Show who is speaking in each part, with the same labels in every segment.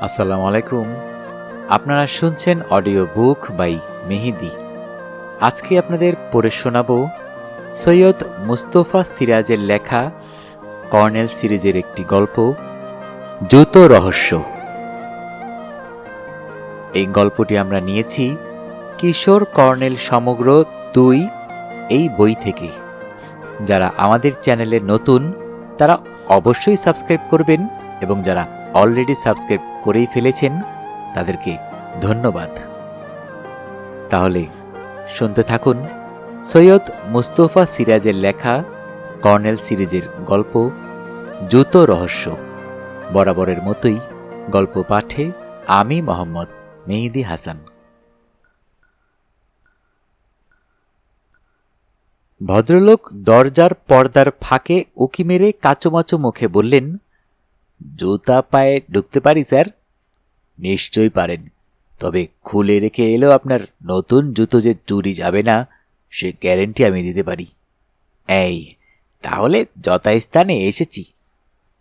Speaker 1: আসসালামু আলাইকুম। আপনারা শুনছেন অডিও বুক বাই মেহেদি। আজকে আপনাদের পড়ে শোনাব সৈয়দ মুস্তফা সিরাজের লেখা কর্নেল সিরিজের একটি গল্প, জুতো রহস্য। এই গল্পটি আমরা নিয়েছি কিশোর কর্নেল সমগ্র 2 এই বই থেকে। যারা আমাদের চ্যানেলে নতুন তারা অবশ্যই সাবস্ক্রাইব করবেন, এবং যারা অলরেডি সাবস্ক্রাইব করেই ফেলেছেন তাদেরকে ধন্যবাদ। তাহলে শুনতে থাকুন সৈয়দ মুস্তফা সিরাজের লেখা কর্নেল সিরিজের গল্প, জুতো রহস্য। বরাবরের মতোই গল্প পাঠে আমি মোহাম্মদ মেহেদি হাসান। ভদ্রলোক দরজার পর্দার ফাঁকে উঁকি মেরে কাচুমাচু মুখে বললেন, জুতা পায়ে ঢুকতে পারি স্যার? নিশ্চয়ই পারেন, তবে খুলে রেখে এলেও আপনার নতুন জুতো যে চুরি যাবে না সে গ্যারেন্টি আমি দিতে পারি। এই তাহলে যথাস্থানে এসেছি,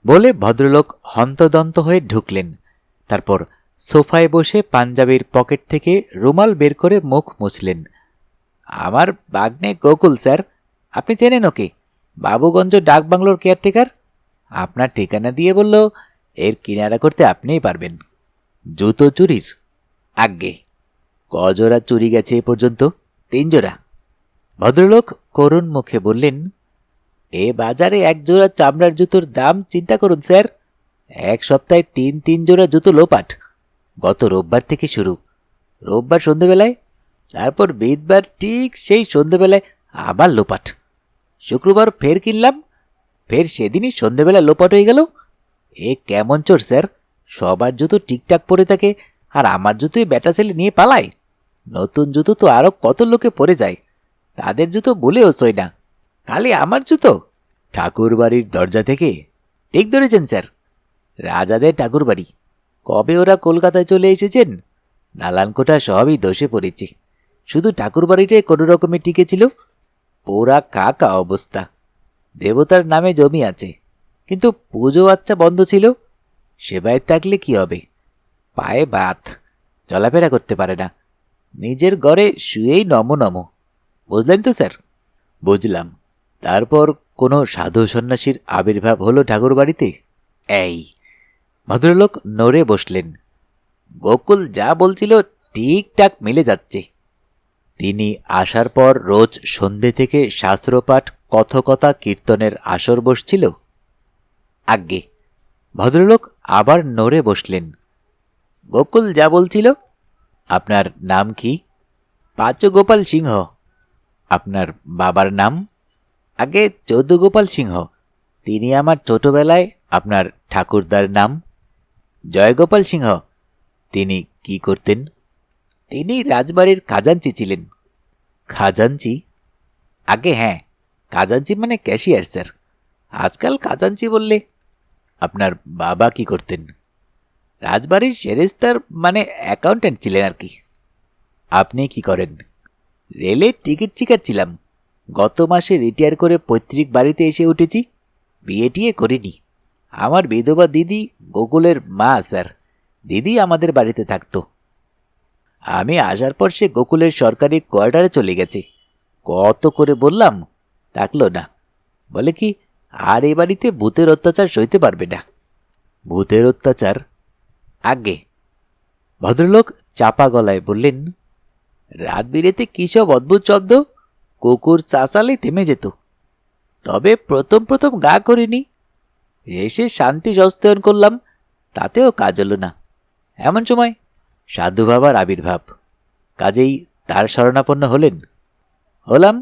Speaker 1: বলে ভদ্রলোক হন্তদন্ত হয়ে ঢুকলেন। তারপর সোফায় বসে পাঞ্জাবির পকেট থেকে রুমাল বের করে মুখ মুছলেন। আমার বাগ্নে গোকুল স্যার, আপনি চেনেন ওকে? বাবুগঞ্জ ডাকবাংলোর কেয়ারটেকার। আপনার ঠিকানা দিয়ে বলল এর কিনারা করতে আপনিই পারবেন। জুতো চুরির? আজ্ঞে। কজোড়া চুরি গেছে এ পর্যন্ত? 3 জোড়া। ভদ্রলোক করুণ মুখে বললেন, এ বাজারে 1 জোড়া চামড়ার জুতোর দাম চিন্তা করুন স্যার। 1 সপ্তাহে 3 জোড়া জুতো লোপাট। গত রোববার থেকে শুরু। রোববার সন্ধেবেলায়, তারপর বুধবার ঠিক সেই সন্ধেবেলায় আবার লোপাট। শুক্রবার ফের কিনলাম, ফের সেদিনই সন্ধেবেলা লোপাট হয়ে গেল। এ কেমন চোর স্যার? সবার জুতো ঠিকঠাক পরে থাকে, আর আমার জুতোই বেটা ছেলে নিয়ে পালায়। নতুন জুতো তো আরো কত লোকে পরে যায়, তাদের জুতো বলেও সই না, খালি আমার জুতো। ঠাকুর বাড়ির দরজা থেকে? ঠিক ধরেছেন স্যার, রাজাদের ঠাকুর বাড়ি। কবে ওরা কলকাতায় চলে এসেছেন? নালানকোটা সবই দোষে পড়েছে, শুধু ঠাকুর বাড়িটাই কোনো রকমে টিকেছিল। পোড়া কাকা অবস্থা। দেবতার নামে জমি আছে, কিন্তু পুজো আচ্ছা বন্ধ ছিল। সেবায় থাকলে কি হবে? পায়ে বাত, চলাফেরা করতে পারে না, নিজের ঘরে শুয়েই নম নম। বুঝলেন তো স্যার? বুঝলাম। তারপর কোনো সাধু সন্ন্যাসীর আবির্ভাব হলো ঠাকুর বাড়িতে? এই ভদ্রলোক নড়ে বসলেন। গোকুল যা বলছিল ঠিকঠাক মিলে যাচ্ছে। তিনি আসার পর রোজ সন্ধে থেকে শাস্ত্রপাঠ, কথকতা, কীর্তনের আসর বসছিল? আজ্ঞে। ভদ্রলোক আবার নড়ে বসলেন। গোকুল যা বলছিল। আপনার নাম কি? পাঁচগোপাল সিংহ। আপনার বাবার নাম? আগে চৌদ্দগোপাল সিংহ। তিনি আমার ছোটবেলায়। আপনার ঠাকুরদার নাম? জয়গোপাল সিংহ। তিনি কি করতেন? তিনি রাজবাড়ির খাজাঞ্চি ছিলেন। খাজাঞ্চি? আগে হ্যাঁ, খাজাঞ্চি মানে ক্যাশিয়ার স্যার, আজকাল খাজাঞ্চি বললে। আপনার বাবা কি করতেন? রাজবাড়ির সেরেস্তার মানে অ্যাকাউন্ট্যান্ট ছিলেন আর কি। আপনি কি করেন? রেলের টিকিট ছিলাম, গত মাসে রিটায়ার করে পৈতৃক বাড়িতে এসে উঠেছি। বিয়ে টিয়ে করিনি। আমার বিধবা দিদি গোকুলের মা স্যার, দিদি আমাদের বাড়িতে থাকতো। আমি আসার পর সে গোকুলের সরকারি কোয়ার্টারে চলে গেছে। কত করে বললাম, থাকলো না। বলে কি আর এ বাড়িতে ভূতের অত্যাচার সইতে পারবে না। ভূতের অত্যাচার? আগে। ভদ্রলোক চাপা গলায় বললেন, রাত বিরেতে কী সব অদ্ভুত শব্দ, কুকুর চাচালে থেমে যেত। তবে প্রথম প্রথম গা করিনি, এসে শান্তি সস্তায়ন করলাম, তাতেও কাজ হলো না। এমন সময় সাধু বাবার আবির্ভাব, কাজেই তার শরণাপন্ন হলেন। হলাম,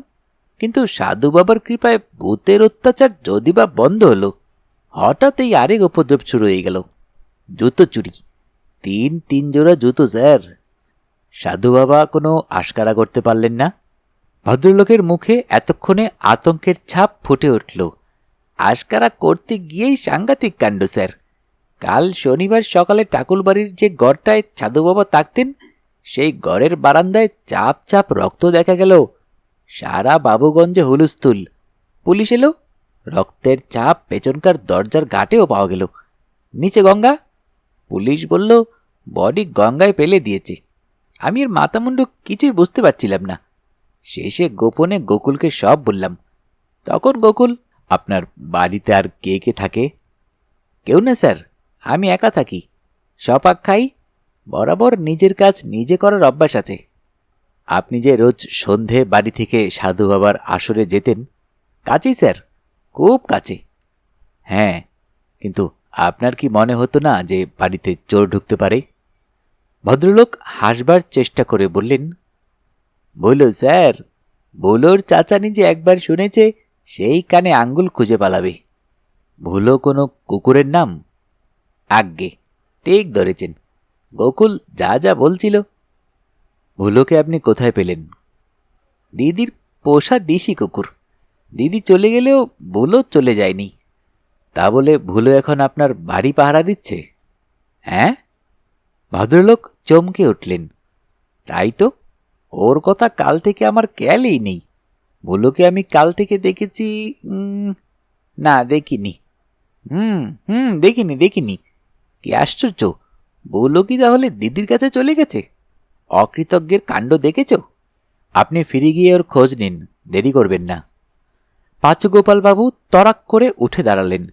Speaker 1: কিন্তু সাধু বাবার কৃপায় ভূতের অত্যাচার যদি বা বন্ধ হলো, হঠাৎ এই আরেক উপদ্রব শুরু হয়ে গেল। জুতো চুরি। 3 জোড়া জুতো স্যার। সাধু বাবা কোনো আশকারা করতে পারলেন না? ভদ্রলোকের মুখে এতক্ষণে আতঙ্কের ছাপ ফুটে উঠল। আশকারা করতে গিয়েই সাংঘাতিক কাণ্ড স্যার। কাল শনিবার সকালে ঠাকুরবাড়ির যে ঘরটায় সাধু বাবা থাকতেন, সেই ঘরের বারান্দায় চাপ চাপ রক্ত দেখা গেল। সারা বাবুগঞ্জে হুলস্থুল। পুলিশ এলো, রক্তের চাপ পেছনকার দরজার ঘাটেও পাওয়া গেল। নিচে গঙ্গা, পুলিশ বলল বডি গঙ্গায় ফেলে দিয়েছে। আমি এর মাথামুন্ডু কিছুই বুঝতে পারছিলাম না। শেষে গোপনে গোকুলকে সব বললাম। তখন গোকুল, আপনার বাড়িতে আর কে কে থাকে? কেউ না স্যার, আমি একা থাকি, সপাক খাই, বরাবর নিজের কাজ নিজে করার অভ্যাস আছে। আপনি যে রোজ সন্ধে বাড়ি থেকে সাধু বাবার আসরে যেতেন, কাছেই স্যার, খুব কাছে। হ্যাঁ, কিন্তু আপনার কি মনে হতো না যে বাড়িতে চোর ঢুকতে পারে? ভদ্রলোক হাসবার চেষ্টা করে বললেন, বলো স্যার, ভুলোর চাচানি যে একবার শুনেছে সেই কানে আঙ্গুল খুঁজে পালাবে। ভুলো কোনো কুকুরের নাম? আজ্ঞে, ঠিক ধরেছেন। গোকুল যা যা বলছিল। ভুলোকে আপনি কোথায় পেলেন? দিদির পোষা দেশি কুকুর। দিদি চলে গেলেও ভুলো চলে যায়নি। তা বলে ভুলো এখন আপনার বাড়ি পাহারা দিচ্ছে? হ্যাঁ। ভদ্রলোক চমকে উঠলেন। তাই তো, ওর কথা কাল থেকে আমার খেয়ালই নেই। ভুলোকে আমি কাল থেকে দেখেছি? না, দেখিনি। হুম হুম দেখিনি দেখিনি। কি আশ্চর্য! ভুলো কি তাহলে দিদির কাছে চলে গেছে? অকৃতজ্ঞের কাণ্ড দেখেছ? আপনি ফিরে গিয়ে ওর খোঁজ নিন, দেরি করবেন না। পাঁচগোপালবাবু তরাক করে উঠে দাঁড়ালেন।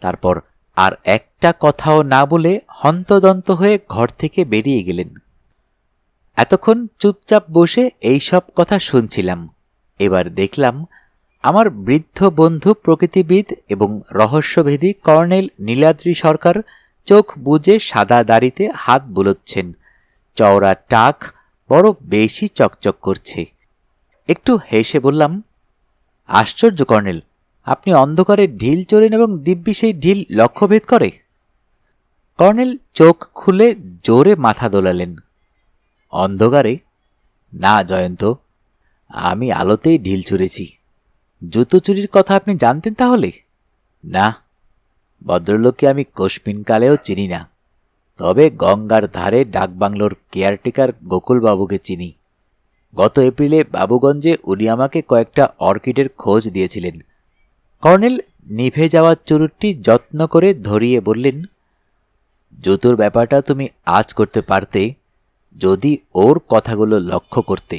Speaker 1: তারপর আর একটা কথাও না বলে হন্তদন্ত হয়ে ঘর থেকে বেরিয়ে গেলেন। এতক্ষণ চুপচাপ বসে এই সব কথা শুনছিলাম। এবার দেখলাম আমার বৃদ্ধ বন্ধু প্রকৃতিবিদ এবং রহস্যভেদী কর্নেল নীলাদ্রি সরকার চোখ বুজে সাদা দাড়িতে হাত বুলোচ্ছেন। চওড়া টাক বড় বেশি চকচক করছে। একটু হেসে বললাম, আশ্চর্য কর্নেল, আপনি অন্ধকারে ঢিল চড়েন এবং দিব্যি সেই ঢিল লক্ষ্যভেদ করে? কর্নেল চোখ খুলে জোরে মাথা দোলালেন। অন্ধকারে? না জয়ন্ত, আমি আলোতেই ঢিল ছুঁড়েছি। জুতো চুরির কথা আপনি জানতেন তাহলে? না, ভদ্রলোককে আমি কোশমিনকালেও চিনি না। তবে গঙ্গার ধারে ডাকবাংলোর কেয়ারটেকার গোকুলবাবুকে চিনি। গত এপ্রিলে বাবুগঞ্জে উনি আমাকে কয়েকটা অর্কিডের খোঁজ দিয়েছিলেন। কর্নেল নিভে যাওয়া চুরুটটি যত্ন করে ধরিয়ে বললেন, জুতোর ব্যাপারটা তুমি আজ করতে পারতে যদি ওর কথাগুলো লক্ষ্য করতে।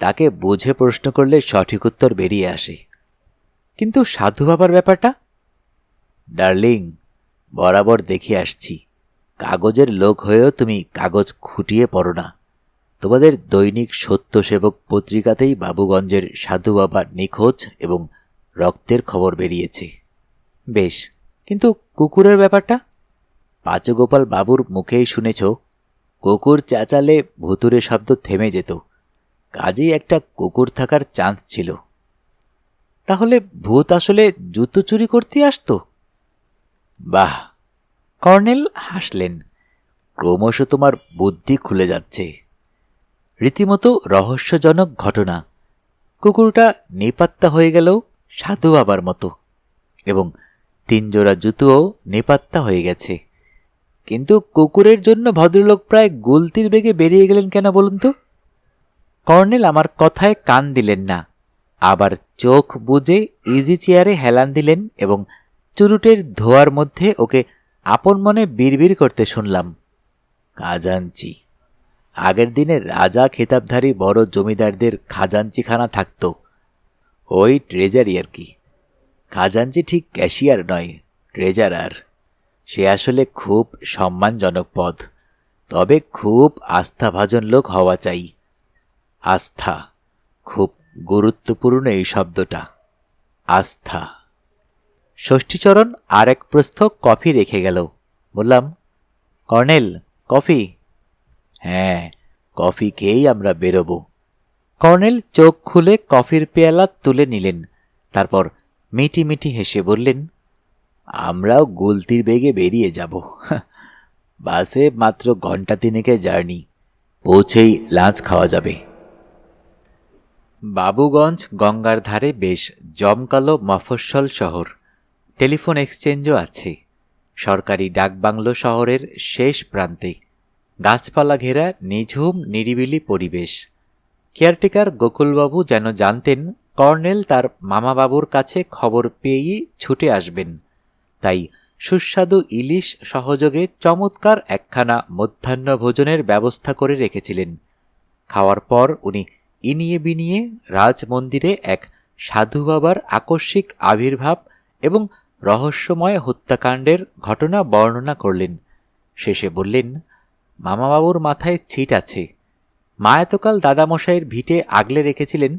Speaker 1: তাকে বুঝে প্রশ্ন করলে সঠিক উত্তর বেরিয়ে আসে। কিন্তু সাধু বাবার ব্যাপারটা? ডার্লিং, বরাবর দেখে আসছি, কাগজের লোক হয়েও তুমি কাগজ খুঁটিয়ে পড়ো না। তোমাদের দৈনিক সত্যসেবক পত্রিকাতেই বাবুগঞ্জের সাধু বাবা নিখোঁজ এবং রক্তের খবর বেরিয়েছে। বেশ, কিন্তু কুকুরের ব্যাপারটা? পাঁচগোপাল বাবুর মুখেই শুনেছ, কুকুর চেঁচালে ভুতুরে শব্দ থেমে যেত। কাজেই একটা কুকুর থাকার চান্স ছিল। তাহলে ভূত আসলে জুতো চুরি করতে আসতো? বাহ! কর্নেল হাসলেন। ক্রমশ তোমার বুদ্ধি খুলে যাচ্ছে। রীতিমতো রহস্যজনক ঘটনা। কুকুরটা নিপাত্তা হয়ে গেল সাধু বাবার মতো, এবং 3 জোড়া জুতোও নিপাত্তা হয়ে গেছে। কিন্তু কুকুরের জন্য ভদ্রলোক প্রায় গুলতির বেগে বেরিয়ে গেলেন কেন বলুন তো? কর্নেল আমার কথায় কান দিলেন না, আবার চোখ বুজে ইজি চেয়ারে হেলান দিলেন এবং চুরুটের ধোয়ার মধ্যে ওকে আপন মনে বিড়বিড় করতে শুনলাম। খাজাঞ্চি, আগের দিনে রাজা খেতাবধারী বড় জমিদারদের খাজাঞ্চিখানা থাকত, ওই ট্রেজারি আর কি। খাজাঞ্চি ঠিক ক্যাশিয়ার নয়, ট্রেজারার। সে আসলে খুব সম্মানজনক পদ, তবে খুব আস্থাভাজন লোক হওয়া চাই। আস্থা, খুব গুরুত্বপূর্ণ এই শব্দটা, আস্থা। ষষ্ঠীচরণ আর এক প্রস্থ কফি রেখে গেল। বললাম, কর্নেল, কফি? হ্যাঁ, কফি খেয়েই আমরা বেরোব। কর্নেল চোখ খুলে কফির পেয়ালা তুলে নিলেন। তারপর মিটি মিটি হেসে বললেন, আমরাও গুলতির বেগে বেরিয়ে যাব। বাসে মাত্র ঘণ্টা 3 জার্নি, পৌঁছেই লাঞ্চ খাওয়া যাবে। বাবুগঞ্জ গঙ্গার ধারে বেশ জমকালো মফস্বল শহর। টেলিফোন এক্সচেঞ্জও আছে। সরকারি ডাকবাংলো শহরের শেষ প্রান্তে। গাছপালা ঘেরা নিঝুম নিরিবিলি পরিবেশ। কেয়ারটেকার গোকুলবাবু যেন জানতেন কর্নেল তার মামাবাবুর কাছে খবর পেয়েই ছুটে আসবেন, তাই সুস্বাদু ইলিশ সহযোগে চমৎকার একখানা মধ্যাহ্ন ভোজনের ব্যবস্থা করে রেখেছিলেন। খাওয়ার পর উনি ইনিয়ে বিনিয়ে রাজমন্দিরে এক সাধু বাবার আকস্মিক আবির্ভাব এবং রহস্যময় হত্যাকাণ্ডের ঘটনা বর্ণনা করলেন। শেষে বললেন, মামাবাবুর মাথায় ছিট আছে। মা এতকাল দাদামশাইয়ের ভিটে আগলে রেখেছিলেন,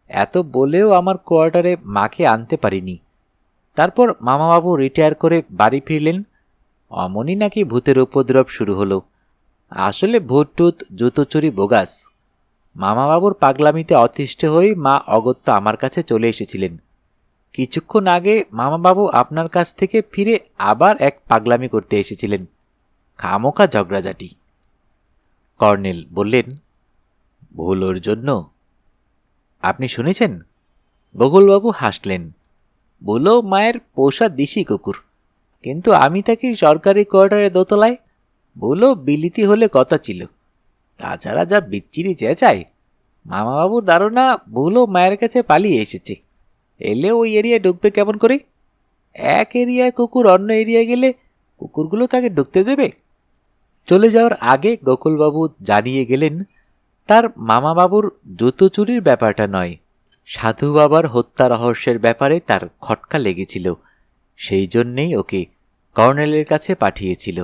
Speaker 1: এত বলেও আমার কোয়ার্টারে মাকে আনতে পারিনি। তারপর মামাবাবু রিটায়ার করে বাড়ি ফিরলেন, অমনি নাকি ভূতের উপদ্রব শুরু হলো। আসলে ভূত টুত জুতো চুরি বোগাস। মামাবাবুর পাগলামিতে অতিষ্ঠ হয়ে মা অগত্যা আমার কাছে চলে এসেছিলেন। কিছুক্ষণ আগে মামাবাবু আপনার কাছ থেকে ফিরে আবার এক পাগলামি করতে এসেছিলেন। খামোখা ঝগড়াঝাটি। কর্নেল বললেন, ভুলোর জন্য? আপনি শুনেছেন? বকুলবাবু হাসলেন। বলো মায়ের পোষা দিশি কুকুর, কিন্তু আমি থাকি সরকারি কোয়ার্টারে দোতলায়। বলো বিলিতি হলে কথা ছিল। তাছাড়া যা বিচ্ছিরি চেঁচায়। মামাবাবুর ধারণা ভুলো মায়ের কাছে পালিয়ে এসেছে। এলে ওই এরিয়ায় ঢুকবে কেমন করে? এক এরিয়ায় কুকুর অন্য এরিয়ায় গেলে কুকুরগুলো তাকে ঢুকতে দেবে? চলে যাওয়ার আগে গোকুলবাবু জানিয়ে গেলেন, তার মামাবাবুর জুতো চুরির ব্যাপারটা নয়, সাধু বাবার হত্যা রহস্যের ব্যাপারে তার খটকা লেগেছিল। সেই জন্যেই ওকে কর্নেলের কাছে পাঠিয়েছিল।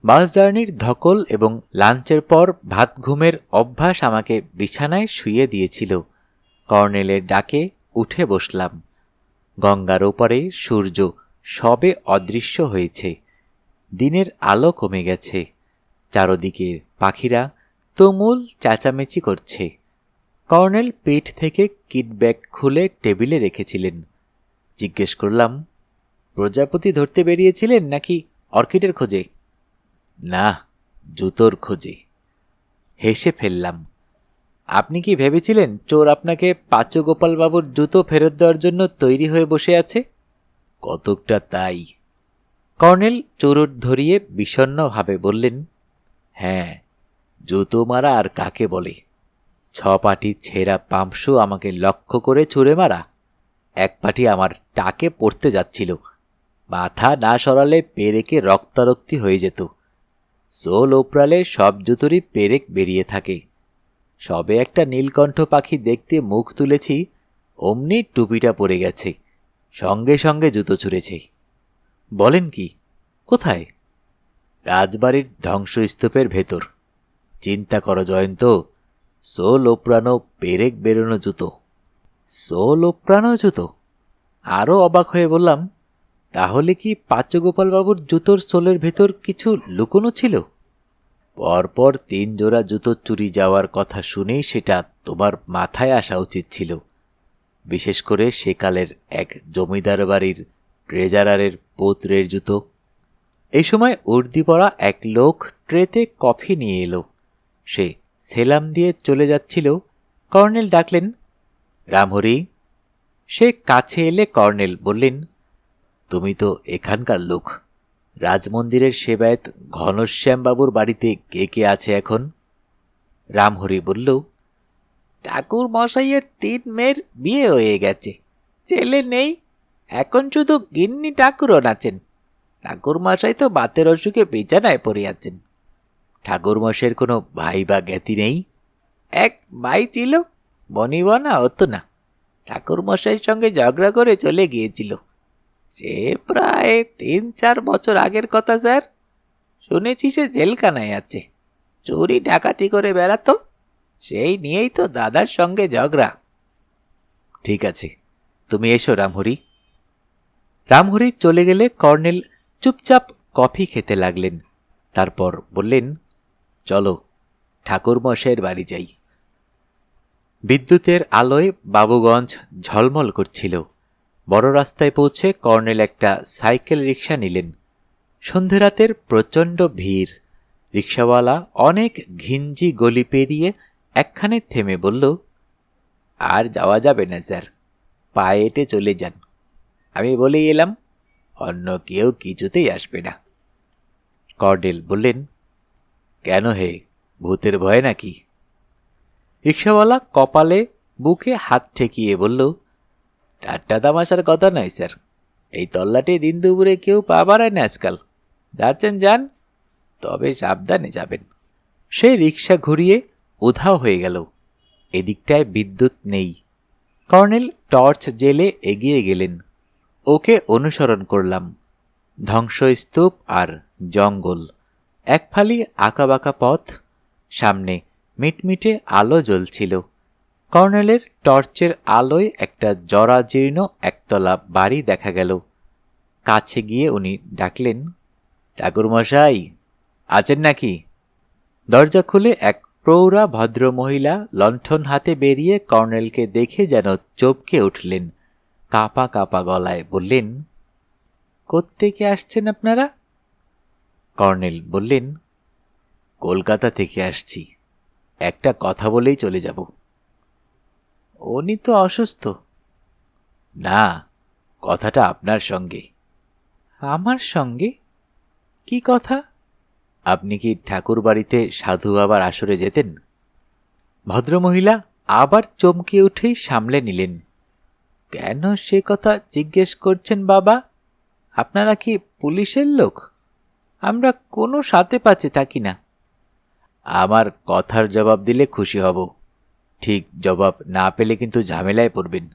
Speaker 1: বাস জার্নির ধকল এবং লাঞ্চের পর ভাত ঘুমের অভ্যাস আমাকে বিছানায় শুইয়ে দিয়েছিল। কর্নেলের ডাকে উঠে বসলাম। গঙ্গার ওপারে সূর্য সবে অদৃশ্য হয়েছে। দিনের আলো কমে গেছে। চারদিকে পাখিরা তুমুল চেঁচামেচি করছে। কর্নেল পেট থেকে কিটব্যাগ খুলে টেবিলে রেখেছিলেন। জিজ্ঞেস করলাম, প্রজাপতি ধরতে বেরিয়েছিলেন নাকি অর্কিডের খোঁজে? না, জুতোর খোঁজে। হেসে ফেললাম। আপনি কি ভেবেছিলেন চোর আপনাকে পাচুগোপালবাবুর জুতো ফেরত দেওয়ার জন্য তৈরি হয়ে বসে আছে? কতকটা তাই। কর্নেল চোরট ধরিয়ে বিষণ্ণভাবে বললেন, হ্যাঁ, জুতো মারা আর কাকে বলে? 6 পাটি ছেঁড়া পাম্পশু আমাকে লক্ষ্য করে ছুঁড়ে মারা। এক পাটি আমার টাকে পড়তে যাচ্ছিল। মাথা না সরালে পেরেকে রক্তারক্তি হয়ে যেত। সোল ওপরালে সব জুতোরই পেরেক বেরিয়ে থাকে। সবে একটা নীলকণ্ঠ পাখি দেখতে মুখ তুলেছি, অমনি টুপিটা পড়ে গেছে। সঙ্গে সঙ্গে জুতো ছুঁড়েছে। বলেন কি? কোথায়? রাজবাড়ির ধ্বংসস্তূপের ভেতর। চিন্তা করো জয়ন্ত, সোল ওপরানো পেরেক বেরোনো জুতো। সোল ওপরানো জুতো? আরও অবাক হয়ে বললাম, তাহলে কি পাচুগোপালবাবুর জুতোর সোলের ভেতর কিছু লুকোনো ছিল? পরপর 3 জোড়া জুতো চুরি যাওয়ার কথা শুনেই সেটা তোমার মাথায় আসা উচিত ছিল। বিশেষ করে সেকালের এক জমিদার বাড়ির ট্রেজারারের পৌত্রের জুতো। এই সময় উর্দি পরা এক লোক ট্রেতে কফি নিয়ে এলো। সে সেলাম দিয়ে চলে যাচ্ছিল। কর্নেল ডাকলেন, রামহরি। সে কাছে এলে কর্নেল বললেন, তুমি তো এখানকার লোক। রাজমন্দিরের সেবায়েত ঘনশ্যামবাবুর বাড়িতে কে কে আছে এখন? রামহরি বলল, ঠাকুর মশাইয়ের 3 মেয়ের বিয়ে হয়ে গেছে। ছেলে নেই, এখন শুধু গিন্নি ঠাকুরও আছেন। ঠাকুর মশাই তো বাতের অসুখে বিছানায় পড়ে আছেন। ঠাকুর মশাইয়ের কোনো ভাই বা জ্ঞাতি নেই? এক ভাই ছিল, বনিবনা হতো না। ঠাকুর মশাইয়ের সঙ্গে ঝগড়া করে চলে গিয়েছিল। সে প্রায় 3-4 বছর আগের কথা স্যার। শুনেছি সে জেলখানায় আছে। চুরি ডাকাতি করে বেড়াতো। সেই নিয়েই তো দাদার সঙ্গে ঝগড়া। ঠিক আছে, তুমি এসো রামহরি। রামহরি চলে গেলে কর্নেল চুপচাপ কফি খেতে লাগলেন। তারপর বললেন, চলো ঠাকুরমশাইয়ের বাড়ি যাই। বিদ্যুতের আলোয় বাবুগঞ্জ ঝলমল করছিল। বড় রাস্তায় পৌঁছে কর্নেল একটা সাইকেল রিক্সা নিলেন। সন্ধে রাতের প্রচণ্ড ভিড়। রিক্সাওয়ালা অনেক ঘিঞ্জি গলি পেরিয়ে একখানে থেমে বলল, আর যাওয়া যাবে না স্যার, পায়ে হেঁটে চলে যান। আমি বলেই এলাম, অন্য কেউ কিছুতেই আসবে না। কর্নেল বললেন, কেন হে, ভূতের ভয় নাকি? রিক্সাওয়ালা কপালে বুকে হাত ঠেকিয়ে বলল, ঠাট্টা তামাশার কথা নয় স্যার। এই তল্লাটে দিন দুপুরে কেউ পা বাড়ায় না আজকাল। যাচ্ছেন যান, তবে সাবধানে যাবেন। সে রিক্সা ঘুরিয়ে উধাও হয়ে গেল। এদিকটায় বিদ্যুৎ নেই। কর্নেল টর্চ জেলে এগিয়ে গেলেন। ওকে অনুসরণ করলাম। ধ্বংসস্তূপ আর জঙ্গল, এক ফালি আঁকাবাঁকা পথ, সামনে মিটমিটে আলো জ্বলছিল। কর্নেলের টর্চের আলোয় একটা জরাজীর্ণ একতলা বাড়ি দেখা গেল। কাছে গিয়ে উনি ডাকলেন, ঠাকুরমশাই আছেন নাকি? দরজা খুলে এক প্রৌঢ়া ভদ্রমহিলা লণ্ঠন হাতে বেরিয়ে কর্নেলকে দেখে যেন চমকে উঠলেন। কাঁপা কাঁপা গলায় বললেন, কোত্থেকে আসছেন আপনারা? কর্নেল বললেন, কলকাতা থেকে আসছি, একটা কথা বলেই চলে যাব। উনি তো অসুস্থ। না, কথাটা আপনার সঙ্গে। আমার সঙ্গে? কি কথা? আপনি কি ঠাকুর বাড়িতে সাধু বাবার আসরে যেতেন? ভদ্রমহিলা আবার চমকে উঠেই সামলে নিলেন। কেন সে কথা জিজ্ঞেস করছেন বাবা? আপনারা কি পুলিশের লোক? আমরা কোনো সাথে পাচে থাকি না। আমার কথার জবাব দিলে খুশি হব, ঠিক জবাব না পেলে কিন্তু ঝামেলায় পড়বেন।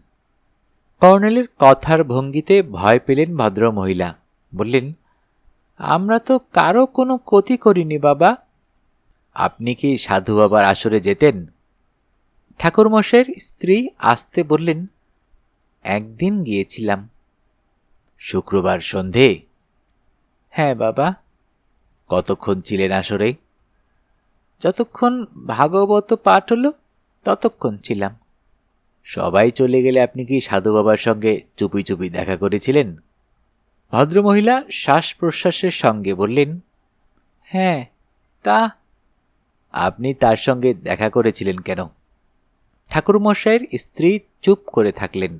Speaker 1: কর্নেলের কথার ভঙ্গিতে ভয় পেলেন ভদ্রমহিলা। বললেন, আমরা তো কারো কোনো ক্ষতি করিনি বাবা। আপনি কি সাধু বাবার আসরে যেতেন? ঠাকুরমশাইয়ের স্ত্রী আস্তে বললেন, একদিন গিয়েছিলাম। শুক্রবার সন্ধে? হ্যাঁ বাবা। কতক্ষণ ছিলেন আসরে? যতক্ষণ ভাগবত পাঠ হলো ততক্ষণ ছিলাম। সবাই চলে গেলে আপনি কি সাধু বাবার সঙ্গে চুপি চুপি দেখা করেছিলেন? ভদ্রমহিলা শ্বাস প্রশ্বাসের সঙ্গে বললেন, হ্যাঁ তা। আপনি তার সঙ্গে দেখা করেছিলেন কেন? ঠাকুরমশাইয়ের স্ত্রী চুপ করে থাকলেন।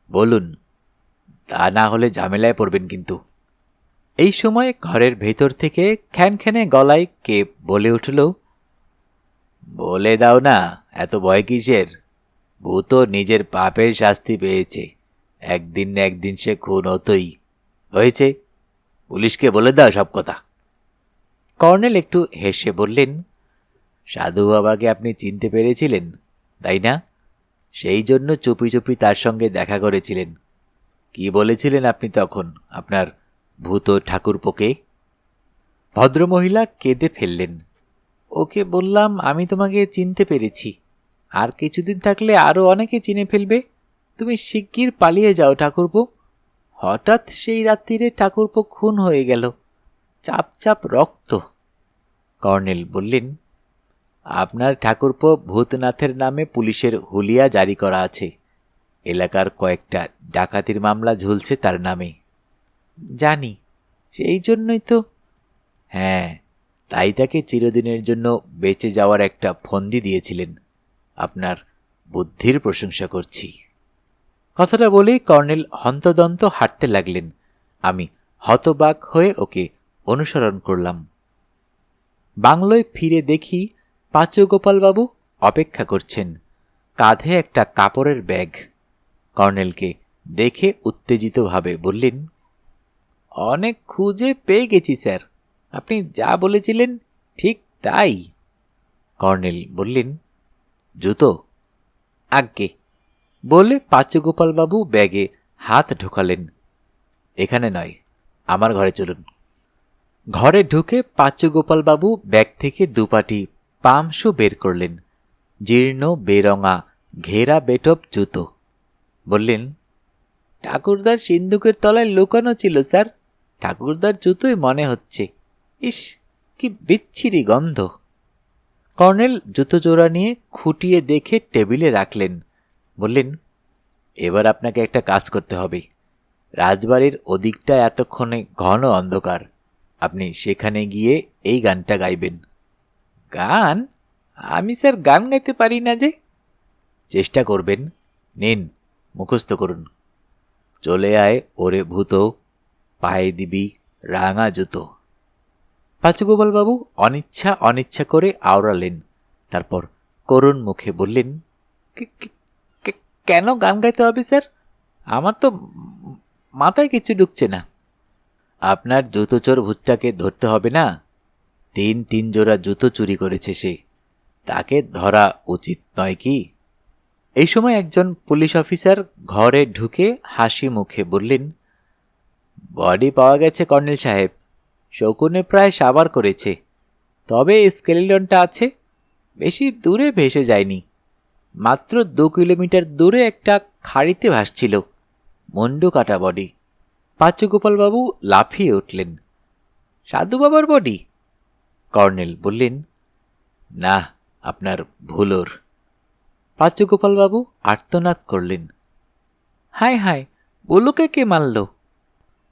Speaker 1: বলুন, তা না হলে ঝামেলায় পড়বেন কিন্তু। এই সময় ঘরের ভেতর থেকে খ্যানখ্যানে গলায় কে বলে উঠল, বলে দাও না, এত ভয় কিসের? ভূত নিজের পাপের শাস্তি পেয়েছে, একদিন না একদিন সে খুন হতোই। হয়েছে, পুলিশকে বলে দাও সব কথা। কর্নেল একটু হেসে বললেন, সাধু বাবাকে আপনি চিনতে পেরেছিলেন, তাই না? সেই জন্য চুপি চুপি তার সঙ্গে দেখা করেছিলেন। কি বলেছিলেন আপনি তখন আপনার ভূত ঠাকুরপোকে? ভদ্রমহিলা কেঁদে ফেললেন। ওকে বললাম, আমি তোমাকে চিনতে পেরেছি, আর কিছুদিন থাকলে আরো অনেকে চিনে ফেলবে। তুমি শিগগির পালিয়ে যাও ঠাকুরপো। হঠাৎ সেই রাত্রিরে ঠাকুরপো খুন হয়ে গেল, চাপ চাপ রক্ত। কর্নেল বললেন, আপনার ঠাকুরপো ভূতনাথের নামে পুলিশের হুলিয়া জারি করা আছে। এলাকার কয়েকটা ডাকাতির মামলা ঝুলছে তার নামে। জানি, সেই জন্যই তো। হ্যাঁ, তাই তাকে চিরদিনের জন্য বেঁচে যাওয়ার একটা ফন্দি দিয়েছিলেন। আপনার বুদ্ধির প্রশংসা করছি। কথাটা বলেই কর্নেল হন্তদন্ত হাঁটতে লাগলেন। আমি হতবাক হয়ে ওকে অনুসরণ করলাম। বাংলোয় ফিরে দেখি পাঁচুগোপালবাবু অপেক্ষা করছেন, কাঁধে একটা কাপড়ের ব্যাগ। কর্নেলকে দেখে উত্তেজিতভাবে বললেন, অনেক খুঁজে পেয়ে গেছি স্যার, আপনি যা বলেছিলেন ঠিক তাই। কর্নেল বললেন, জুতো? আজ্ঞে, বলে পাঁচুগোপালবাবু ব্যাগে হাত ঢোকালেন। এখানে নয়, আমার ঘরে চলুন। ঘরে ঢুকে পাঁচুগোপালবাবু ব্যাগ থেকে দুপাটি পামশু বের করলেন, জীর্ণ বেরঙা ঘেরা বেটপ জুতো। বললেন, ঠাকুরদার সিন্দুকের তলায় লুকানো ছিল স্যার, ঠাকুরদার জুতোই মনে হচ্ছে। ইস, কি বিচ্ছিরি গন্ধ। কর্নেল জুতো জোড়া নিয়ে খুঁটিয়ে দেখে টেবিলে রাখলেন। বললেন, এবার আপনাকে একটা কাজ করতে হবে। রাজবাড়ির ওদিকটা এতক্ষণে ঘন অন্ধকার, আপনি সেখানে গিয়ে এই গানটা গাইবেন। গান? আমি স্যার গান গাইতে পারি না যে। চেষ্টা করবেন, নিন মুখস্থ করুন। চলে আয় ওরে ভূত, পায়ে দিবি রাঙা জুতো। পাঁচুগোপালবাবু অনিচ্ছা অনিচ্ছা করে আওড়ালেন, তারপর করুণ মুখে বললেন, কেন গান গাইতে হবে স্যার? আমার তো মাথায় কিছু ঢুকছে না। আপনার জুতো চোর ভূতটাকে ধরতে হবে না? তিন জোড়া জুতো চুরি করেছে সে, তাকে ধরা উচিত নয় কি? এই সময় একজন পুলিশ অফিসার ঘরে ঢুকে হাসি মুখে বললেন, বডি পাওয়া গেছে কর্নেল সাহেব, শকুনে প্রায় সাবার করেছে, তবে স্কেলিটনটা আছে, বেশি দূরে ভেসে যায়নি, মাত্র 2 কিলোমিটার দূরে একটা খাড়িতে ভাসছিল, মুন্ডু কাটা বডি। পাঁচুগোপালবাবু লাফিয়ে উঠলেন। সাধু বাবার বডি? কর্নেল বললেন, না, আপনার ভুলোর। পাঁচুগোপালবাবু আর্তনাদ করলেন, হায় হায়, বুলুকে কে মারল?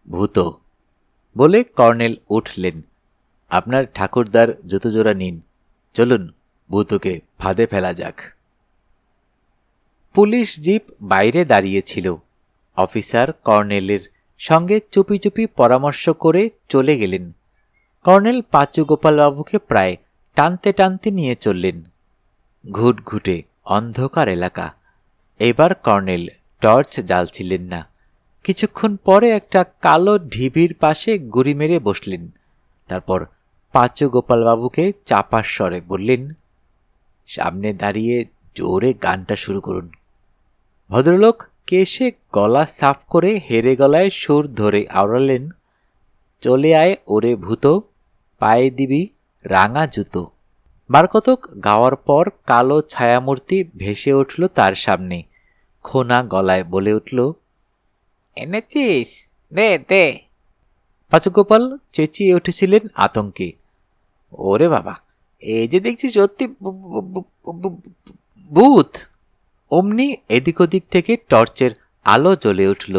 Speaker 1: ভূত, বলে কর্নেল উঠলেন। আপনার ঠাকুরদার জুতো জোড়া নিন, চলুন ভূতকে ফাঁদে ফেলা যাক। পুলিশ জিপ বাইরে দাঁড়িয়েছিল। অফিসার কর্নেলের সঙ্গে চুপি চুপি পরামর্শ করে চলে গেলেন। কর্নেল পাঁচুগোপালবাবুকে প্রায় টানতে টানতে নিয়ে চললেন। ঘুটঘুটে অন্ধকার এলাকা। এবার কর্নেল টর্চ জ্বালছিলেন না। কিছুক্ষণ পরে একটা কালো ঢিবির পাশে গুড়ি মেরে বসলেন। তারপর পাঁচুগোপালবাবুকে চাপা স্বরে বললেন, সামনে দাঁড়িয়ে জোরে গানটা শুরু করুন। ভদ্রলোক কেশে গলা সাফ করে হেরে গলায় সুর ধরে আওড়ালেন, চলে আয় ওরে ভূত, পায়ে দিবি রাঙা জুতো। বারকতক গাওয়ার পর কালো ছায়ামূর্তি ভেসে উঠল তার সামনে। খোনা গলায় বলে উঠল, এনেছিস? দে দে। পাঁচুগোপাল চেঁচিয়ে উঠেছিলেন আতঙ্কে, ওরে বাবা, এই যে দেখছি সত্যি ভূত। অমনি এদিক ওদিক থেকে টর্চের আলো জ্বলে উঠল।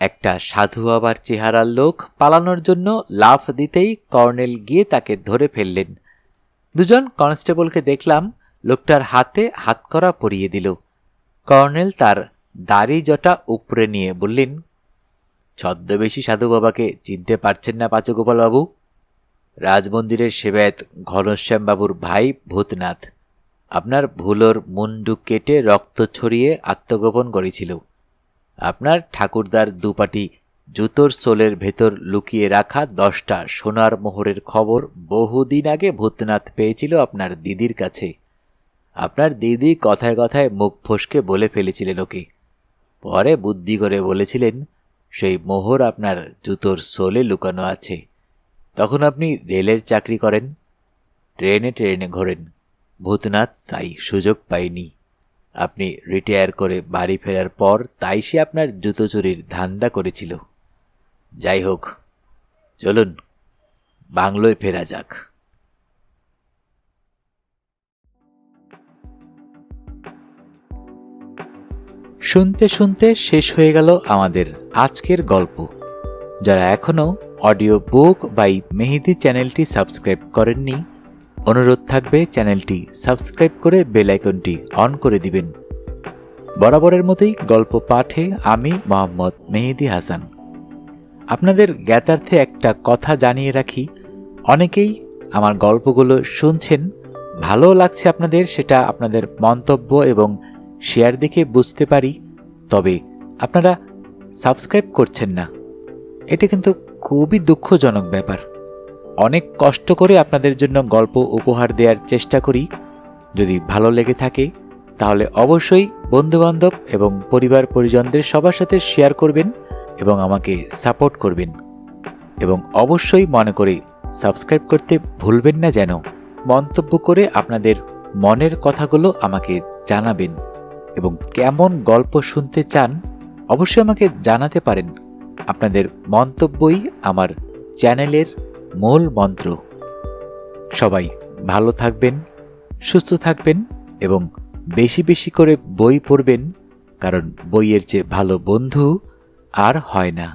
Speaker 1: একটা সাধু বাবার চেহারার লোক পালানোর জন্য লাফ দিতেই কর্নেল গিয়ে তাকে ধরে ফেললেন। দুজন কনস্টেবলকে দেখলাম লোকটার হাতে হাতকড়া পরিয়ে দিল। কর্নেল তার দাড়ি জটা উপরে নিয়ে বললেন, ছদ্মবেশী সাধু বাবাকে চিনতে পারছেন না পাঁচুগোপালবাবু? রাজমন্দিরের সেবায়েত ঘনশ্যামবাবুর ভাই ভূতনাথ আপনার ভুলোর মুন্ডু কেটে রক্ত ছড়িয়ে আত্মগোপন করেছিল। আপনার ঠাকুরদার দুপাটি জুতোর সোলের ভেতর লুকিয়ে রাখা 10টা সোনার মোহরের খবর বহুদিন আগে ভূতনাথ পেয়েছিল আপনার দিদির কাছে। আপনার দিদি কথায় কথায় মুখ ফসকে বলে ফেলেছিলেন ওকে। পরে বুদ্ধি করে বলেছিলেন সেই মোহর আপনার জুতোর সোলে লুকানো আছে। তখন আপনি রেলের চাকরি করেন, ট্রেনে ট্রেনে ঘোরেন। ভূতনাথ তাই সুযোগ পায়নি। আপনি রিটায়ার করে বাড়ি ফেরার পর তাই সে আপনার জুতো চুরির ধান্দা করেছিল। যাই হোক, চলুন বাংলোয় ফেরা যাক। শুনতে শুনতে শেষ হয়ে গেল আমাদের আজকের গল্প। যারা এখনও অডিও বুক বাই মেহেদি চ্যানেলটি সাবস্ক্রাইব করেননি, অনুরোধ থাকবে চ্যানেলটি সাবস্ক্রাইব করে বেল আইকনটি অন করে দিবেন। বরাবরের মতোই গল্প পাঠে আমি মোহাম্মদ মেহেদি হাসান। আপনাদের জ্ঞাতার্থে একটা কথা জানিয়ে রাখি, অনেকেই আমার গল্পগুলো শুনছেন, ভালো লাগছে আপনাদের, সেটা আপনাদের মন্তব্য এবং শেয়ার দেখে বুঝতে পারি। তবে আপনারা সাবস্ক্রাইব করছেন না, এটা কিন্তু খুবই দুঃখজনক ব্যাপার। অনেক কষ্ট করে আপনাদের জন্য গল্প উপহার দেওয়ার চেষ্টা করি। যদি ভালো লেগে থাকে তাহলে অবশ্যই বন্ধুবান্ধব এবং পরিবার পরিজনদের সবার সাথে শেয়ার করবেন এবং আমাকে সাপোর্ট করবেন। এবং অবশ্যই মনে করে সাবস্ক্রাইব করতে ভুলবেন না যেন। মন্তব্য করে আপনাদের মনের কথাগুলো আমাকে জানাবেন এবং কেমন গল্প শুনতে চান অবশ্যই আমাকে জানাতে পারেন। আপনাদের মন্তব্যই আমার চ্যানেলের মূল মন্ত্র। সবাই ভালো থাকবেন, সুস্থ থাকবেন এবং বেশি বেশি করে বই পড়বেন, কারণ বইয়ের চেয়ে ভালো বন্ধু আর হয় না।